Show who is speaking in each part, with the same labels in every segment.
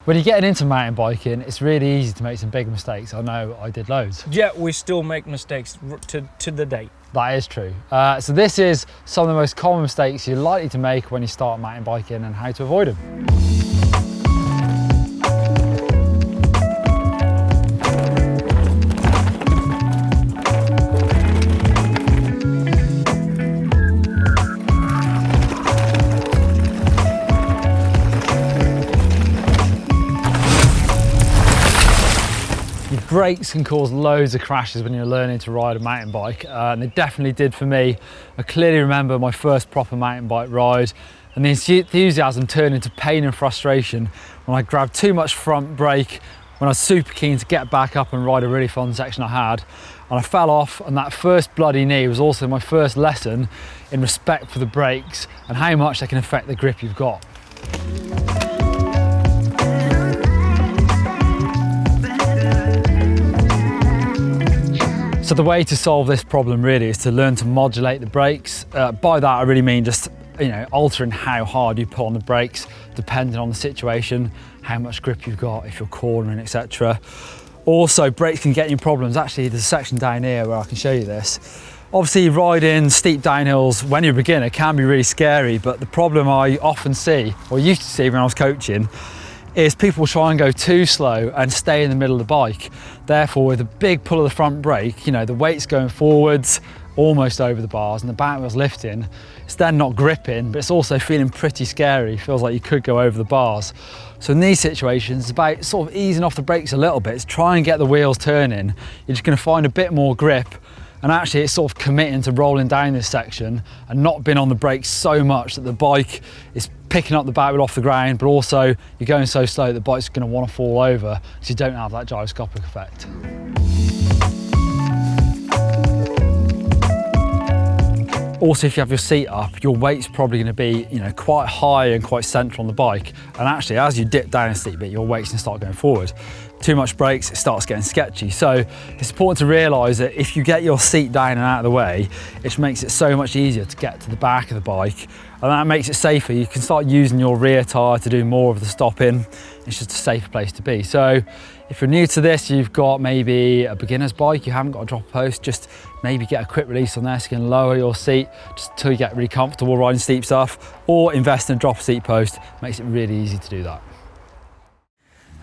Speaker 1: When you're getting into mountain biking, it's really easy to make some big mistakes. I know I did loads.
Speaker 2: Yeah, we still make mistakes to the date.
Speaker 1: That is true. So this is some of the most common mistakes you're likely to make when you start mountain biking and how to avoid them. Brakes can cause loads of crashes when you're learning to ride a mountain bike, and they definitely did for me. I clearly remember my first proper mountain bike ride, and the enthusiasm turned into pain and frustration when I grabbed too much front brake when I was super keen to get back up and ride a really fun section I had, and I fell off, and that first bloody knee was also my first lesson in respect for the brakes and how much they can affect the grip you've got. So the way to solve this problem really is to learn to modulate the brakes. By that I really mean just, altering how hard you pull on the brakes depending on the situation, how much grip you've got, if you're cornering, etc. Also, brakes can get you problems. Actually, there's a section down here where I can show you this. Obviously, riding steep downhills when you're a beginner can be really scary, but the problem I often see, or used to see when I was coaching, is people try and go too slow and stay in the middle of the bike. Therefore, with a big pull of the front brake, the weight's going forwards, almost over the bars, and the back wheel's lifting. It's then not gripping, but it's also feeling pretty scary. It feels like you could go over the bars. So in these situations, it's about sort of easing off the brakes a little bit. It's try and get the wheels turning. You're just gonna find a bit more grip, and actually it's sort of committing to rolling down this section and not being on the brakes so much that the bike is picking up the back wheel off the ground, but also you're going so slow that the bike's going to want to fall over because you don't have that gyroscopic effect. Also, if you have your seat up, your weight's probably going to be quite high and quite central on the bike, and actually as you dip down a steep bit, your weight's going to start going forward. Too much brakes, it starts getting sketchy. So it's important to realise that if you get your seat down and out of the way, it makes it so much easier to get to the back of the bike, and that makes it safer. You can start using your rear tyre to do more of the stopping. It's just a safer place to be. So if you're new to this, you've got maybe a beginner's bike, you haven't got a drop post, just maybe get a quick release on there so you can lower your seat just until you get really comfortable riding steep stuff, or invest in a drop seat post. Makes it really easy to do that.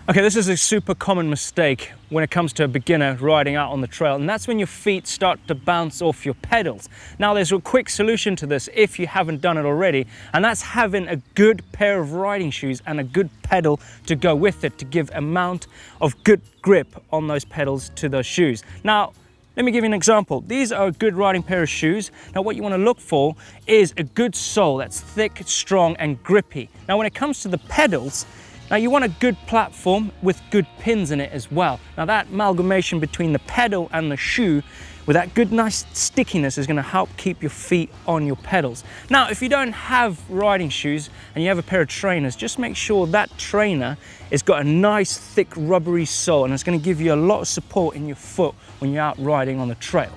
Speaker 2: Okay, this is a super common mistake when it comes to a beginner riding out on the trail, and that's when your feet start to bounce off your pedals. Now, there's a quick solution to this if you haven't done it already, and that's having a good pair of riding shoes and a good pedal to go with it to give amount of good grip on those pedals to those shoes. Now, let me give you an example. These are a good riding pair of shoes. Now, what you want to look for is a good sole that's thick, strong, and grippy. Now, when it comes to the pedals, now you want a good platform with good pins in it as well. Now that amalgamation between the pedal and the shoe with that good nice stickiness is going to help keep your feet on your pedals. Now if you don't have riding shoes and you have a pair of trainers, just make sure that trainer has got a nice thick rubbery sole, and it's going to give you a lot of support in your foot when you're out riding on the trail.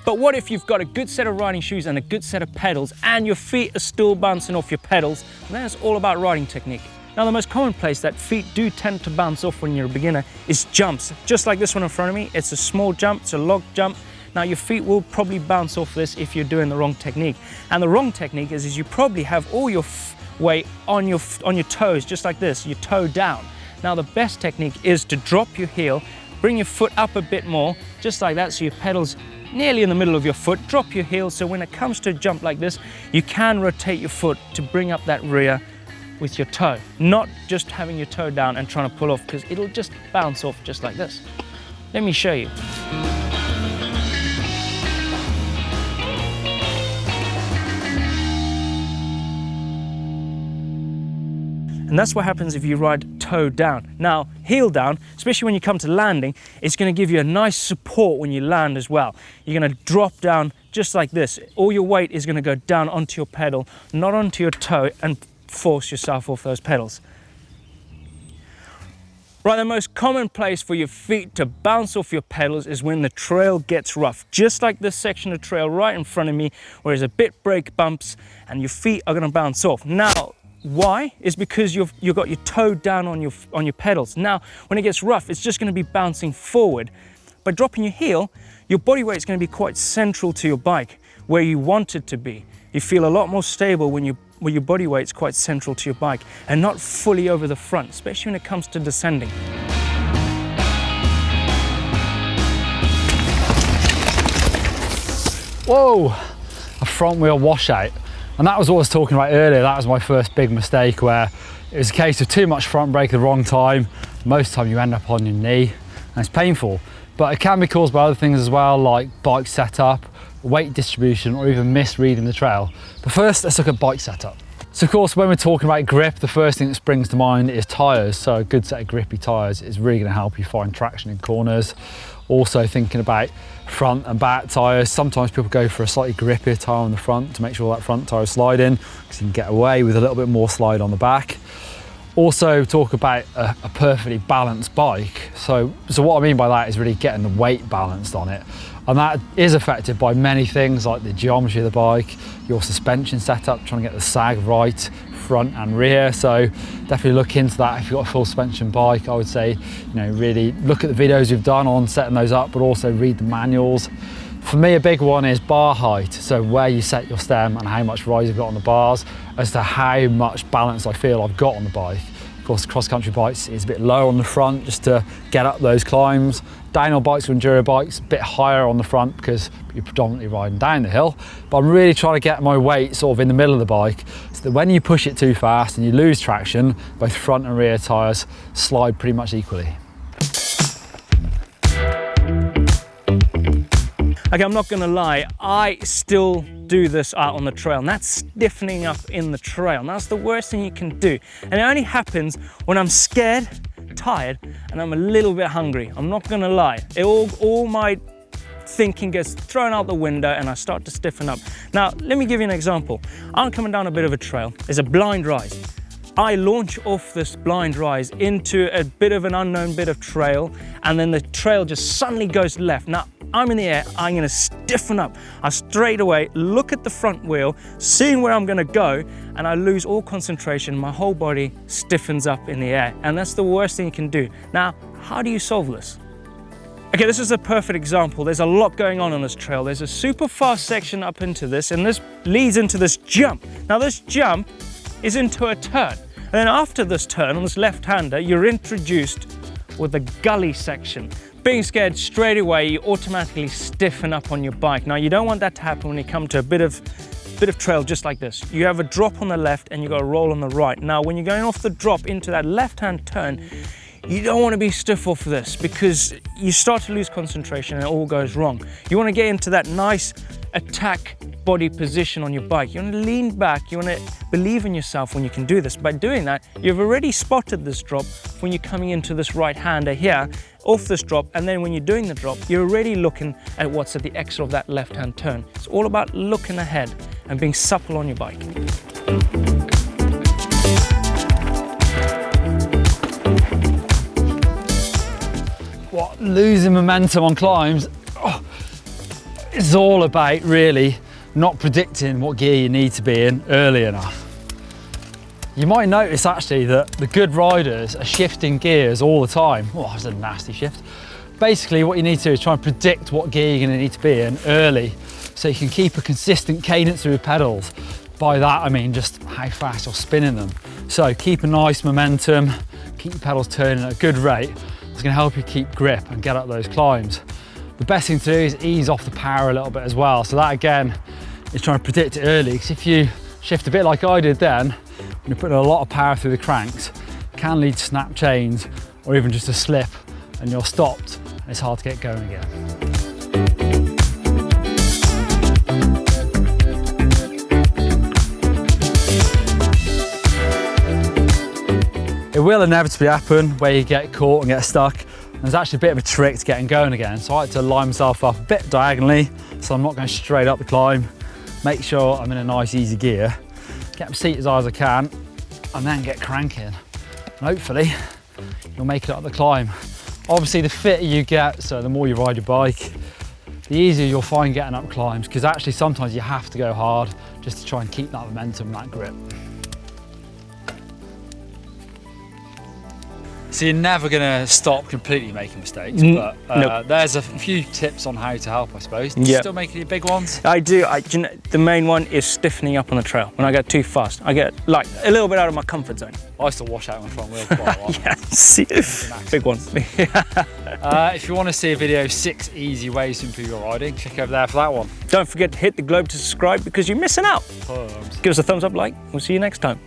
Speaker 2: But what if you've got a good set of riding shoes and a good set of pedals and your feet are still bouncing off your pedals? Then it's all about riding technique. Now, the most common place that feet do tend to bounce off when you're a beginner is jumps. Just like this one in front of me, it's a small jump, it's a log jump. Now your feet will probably bounce off this if you're doing the wrong technique. And the wrong technique is you probably have all your weight on your toes, just like this, your toe down. Now the best technique is to drop your heel, bring your foot up a bit more, just like that, so your pedals nearly in the middle of your foot, drop your heel, so when it comes to a jump like this, you can rotate your foot to bring up that rear with your toe, not just having your toe down and trying to pull off, because it'll just bounce off just like this. Let me show you. And that's what happens if you ride toe down. Now, heel down, especially when you come to landing, it's going to give you a nice support when you land as well. You're going to drop down just like this. All your weight is going to go down onto your pedal, not onto your toe, and force yourself off those pedals. Right, the most common place for your feet to bounce off your pedals is when the trail gets rough. Just like this section of trail right in front of me, where there's a bit brake bumps and your feet are gonna bounce off. Now, why? Is because you've got your toe down on your pedals. Now, when it gets rough, it's just gonna be bouncing forward. By dropping your heel, your body weight is gonna be quite central to your bike, where you want it to be. You feel a lot more stable when your body weight's quite central to your bike and not fully over the front, especially when it comes to descending.
Speaker 1: Whoa, a front wheel washout. And that was what I was talking about earlier. That was my first big mistake, where it was a case of too much front brake at the wrong time. Most of the time you end up on your knee and it's painful. But it can be caused by other things as well, like bike setup, weight distribution, or even misreading the trail. But first, let's look at bike setup. So of course, when we're talking about grip, the first thing that springs to mind is tyres. So a good set of grippy tyres is really going to help you find traction in corners. Also thinking about front and back tyres. Sometimes people go for a slightly grippier tyre on the front to make sure that front tyre is sliding, because you can get away with a little bit more slide on the back. Also talk about a perfectly balanced bike. So what I mean by that is really getting the weight balanced on it. And that is affected by many things, like the geometry of the bike, your suspension setup, trying to get the sag right, front and rear. So definitely look into that. If you've got a full suspension bike, I would say, really look at the videos you've done on setting those up, but also read the manuals. For me, a big one is bar height. So where you set your stem and how much rise you've got on the bars, as to how much balance I feel I've got on the bike. Of course, cross-country bikes is a bit lower on the front just to get up those climbs. Downhill bikes or enduro bikes, a bit higher on the front because you're predominantly riding down the hill. But I'm really trying to get my weight sort of in the middle of the bike, so that when you push it too fast and you lose traction, both front and rear tyres slide pretty much equally.
Speaker 2: Okay, I'm not gonna lie, I still do this out on the trail, and that's stiffening up in the trail. And that's the worst thing you can do. And it only happens when I'm scared, tired, and I'm a little bit hungry. I'm not gonna lie. All my thinking gets thrown out the window and I start to stiffen up. Now, let me give you an example. I'm coming down a bit of a trail. There's a blind rise. I launch off this blind rise into a bit of an unknown bit of trail, and then the trail just suddenly goes left. Now, I'm in the air, I'm gonna stiffen up. I straight away look at the front wheel, seeing where I'm gonna go, and I lose all concentration. My whole body stiffens up in the air, and that's the worst thing you can do. Now, how do you solve this? Okay, this is a perfect example. There's a lot going on this trail. There's a super fast section up into this, and this leads into this jump. Now, this jump is into a turn. And then after this turn, on this left-hander, you're introduced with the gully section. Being scared straight away, you automatically stiffen up on your bike. Now, you don't want that to happen when you come to a bit of trail just like this. You have a drop on the left and you got a roll on the right. Now, when you're going off the drop into that left-hand turn, you don't want to be stiff off this, because you start to lose concentration and it all goes wrong. You want to get into that nice attack body position on your bike. You want to lean back, you want to believe in yourself when you can do this. By doing that, you've already spotted this drop when you're coming into this right-hander here, off this drop, and then when you're doing the drop, you're already looking at what's at the exit of that left-hand turn. It's all about looking ahead and being supple on your bike.
Speaker 1: Losing momentum on climbs, it's all about really not predicting what gear you need to be in early enough. You might notice actually that the good riders are shifting gears all the time. Oh, that was a nasty shift. Basically what you need to do is try and predict what gear you're going to need to be in early, so you can keep a consistent cadence through your pedals. By that I mean just how fast you're spinning them. So keep a nice momentum, keep your pedals turning at a good rate. It's going to help you keep grip and get up those climbs. The best thing to do is ease off the power a little bit as well. So that again is trying to predict it early, because if you shift a bit like I did then, when you're putting a lot of power through the cranks, it can lead to snap chains or even just a slip and you're stopped and it's hard to get going again. It will inevitably happen where you get caught and get stuck. There's actually a bit of a trick to getting going again. So I like to line myself up a bit diagonally, so I'm not going straight up the climb. Make sure I'm in a nice easy gear, get my seat as high as I can, and then get cranking. And hopefully you'll make it up the climb. Obviously the fitter you get, so the more you ride your bike, the easier you'll find getting up climbs, because actually sometimes you have to go hard just to try and keep that momentum, that grip. So you're never going to stop completely making mistakes, but
Speaker 2: nope.
Speaker 1: There's a few tips on how to help, I suppose. Do you still make any big ones?
Speaker 2: I do. You know, the main one is stiffening up on the trail. When I get too fast, I get like a little bit out of my comfort zone.
Speaker 1: I still wash out my front wheel quite a lot.
Speaker 2: Yes, big one.
Speaker 1: If you want to see a video, 6 easy ways to improve your riding, click over there for that one.
Speaker 2: Don't forget to hit the globe to subscribe because you're missing out. Give us a thumbs up, like. We'll see you next time.